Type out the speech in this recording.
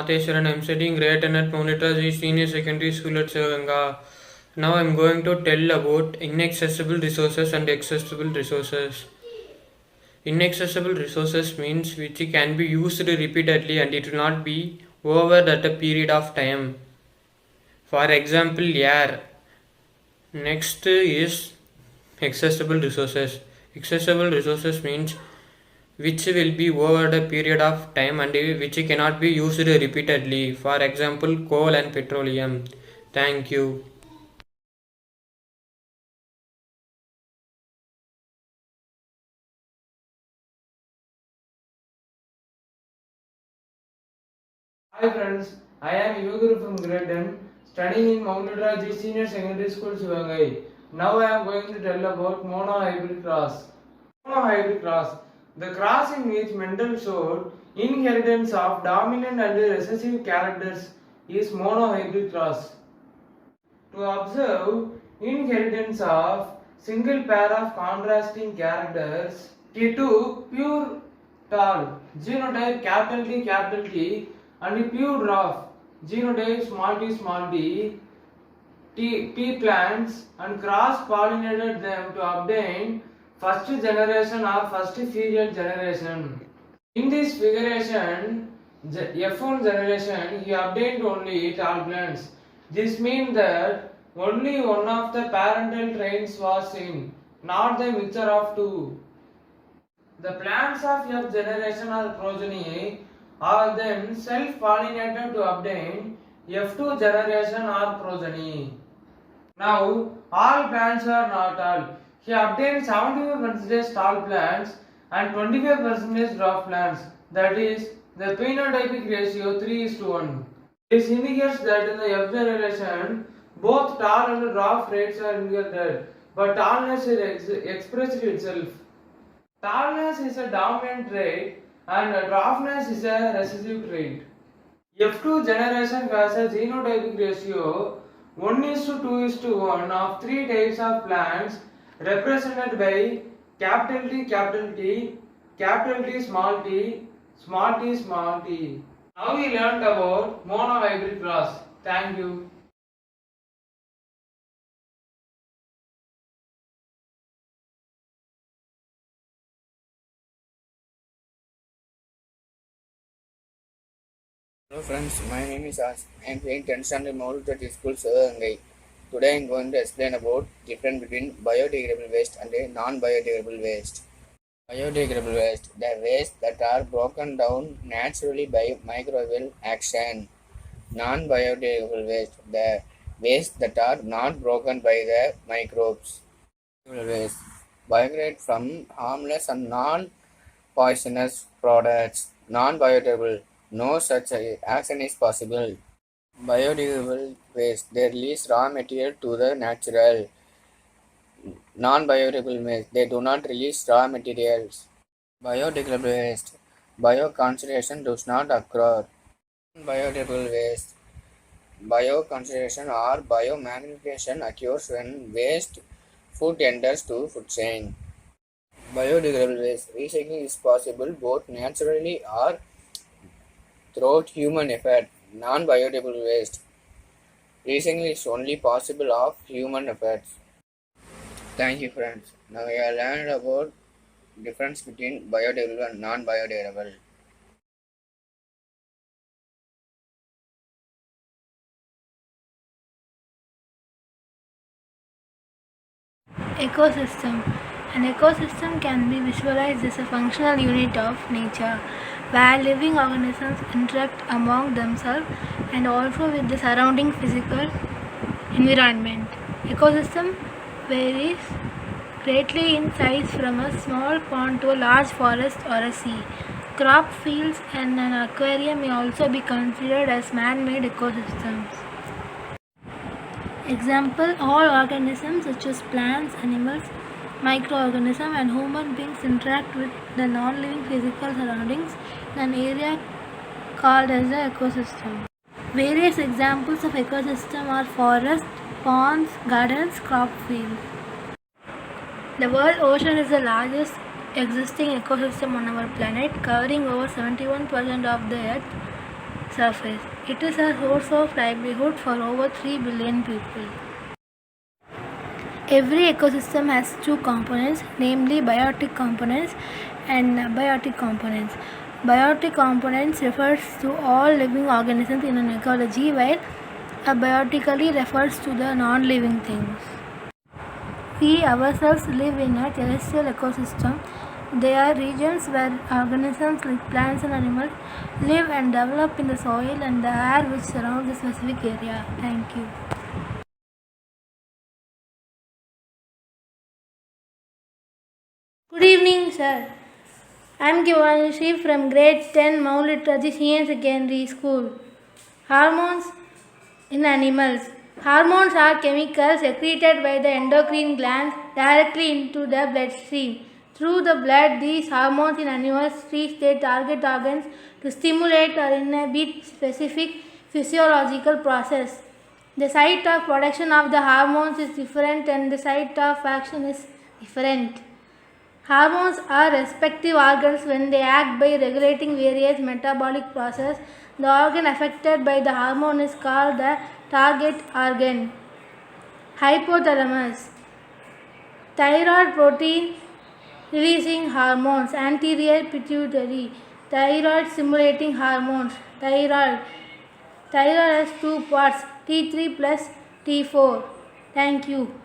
Matheswaran. I'm studying grade 10 at Monitor Senior Secondary School at Sivaganga. Now I'm going to tell about inaccessible resources and accessible resources. Inaccessible resources means which can be used repeatedly and it will not be over at a period of time. For example, air. Next is accessible resources. Accessible resources means which will be over the period of time and which cannot be used repeatedly. For example, coal and petroleum. Thank you. Hi friends, I am Yoguru from grade 10, studying in Mount Raji Senior Secondary School, Sivangai. Now I am going to tell about monohybrid cross. Monohybrid cross. The cross in which Mendel showed inheritance of dominant and recessive characters is monohybrid cross. To observe inheritance of single pair of contrasting characters, he took pure tall, genotype capital T and pure dwarf, genotype small t, T plants and cross pollinated them to obtain first generation or first period generation. In this figuration, F1 generation, he obtained only tall plants. This means that only one of the parental traits was seen, not the mixture of two. The plants of F generation or progeny are then self-pollinated to obtain F2 generation or progeny. Now, all plants are not tall. He obtained 75% tall plants and 25% dwarf plants. That is, the phenotypic ratio 3:1. This indicates that in the F generation, both tall and dwarf traits are inherited, but tallness is expressed itself. Tallness is a dominant trait and dwarfness is a recessive trait. F2 generation has a genotypic ratio 1:2:1 of three types of plants represented by capital T, capital T, small t, small t. Now we learned about monohybrid cross. Thank you. Hello friends, my name is As. I am playing 10th standard model 30 school Sivagangai. Today I am going to explain about difference between biodegradable waste and non-biodegradable waste. Biodegradable waste, the waste that are broken down naturally by microbial action. Non-biodegradable waste, the waste that are not broken by the microbes. Waste, biodegradable from harmless and non-poisonous products. Non-biodegradable, no such action is possible. Biodegradable waste, they release raw material to the natural. Non-biodegradable waste, they do not release raw materials. Biodegradable waste, bioconcentration does not occur. Biodegradable waste, bioconcentration or biomagnification occurs when waste food enters to food chain. Biodegradable waste, recycling is possible both naturally or throughout human effort. Non-biodegradable waste, recycling is only possible of human efforts. Thank you friends. Now we have learned about difference between biodegradable and non-biodegradable. Ecosystem. An ecosystem can be visualized as a functional unit of nature where living organisms interact among themselves and also with the surrounding physical environment. Ecosystem varies greatly in size from a small pond to a large forest or a sea. Crop fields and an aquarium may also be considered as man-made ecosystems. Example, all organisms such as plants, animals, microorganisms and human beings interact with the non-living physical surroundings in an area called as the ecosystem. Various examples of ecosystem are forests, ponds, gardens, crop fields. The world ocean is the largest existing ecosystem on our planet, covering over 71% of the Earth's surface. It is a source of livelihood for over 3 billion people. Every ecosystem has two components, namely biotic components and abiotic components. Biotic components refers to all living organisms in an ecology, while abiotically refers to the non-living things. We ourselves live in a terrestrial ecosystem. They are regions where organisms like plants and animals live and develop in the soil and the air which surrounds the specific area. Thank you. Good evening, sir. I am Givanushi from grade 10 Mount Literacy Senior Secondary School. Hormones in animals. Hormones are chemicals secreted by the endocrine glands directly into the bloodstream. Through the blood, these hormones in animals reach their target organs to stimulate or inhibit specific physiological process. The site of production of the hormones is different and the site of action is different. Hormones are respective organs when they act by regulating various metabolic processes. The organ affected by the hormone is called the target organ. Hypothalamus. Thyroid protein releasing hormones. Anterior pituitary. Thyroid stimulating hormones. Thyroid. Thyroid has two parts, T3 plus T4. Thank you.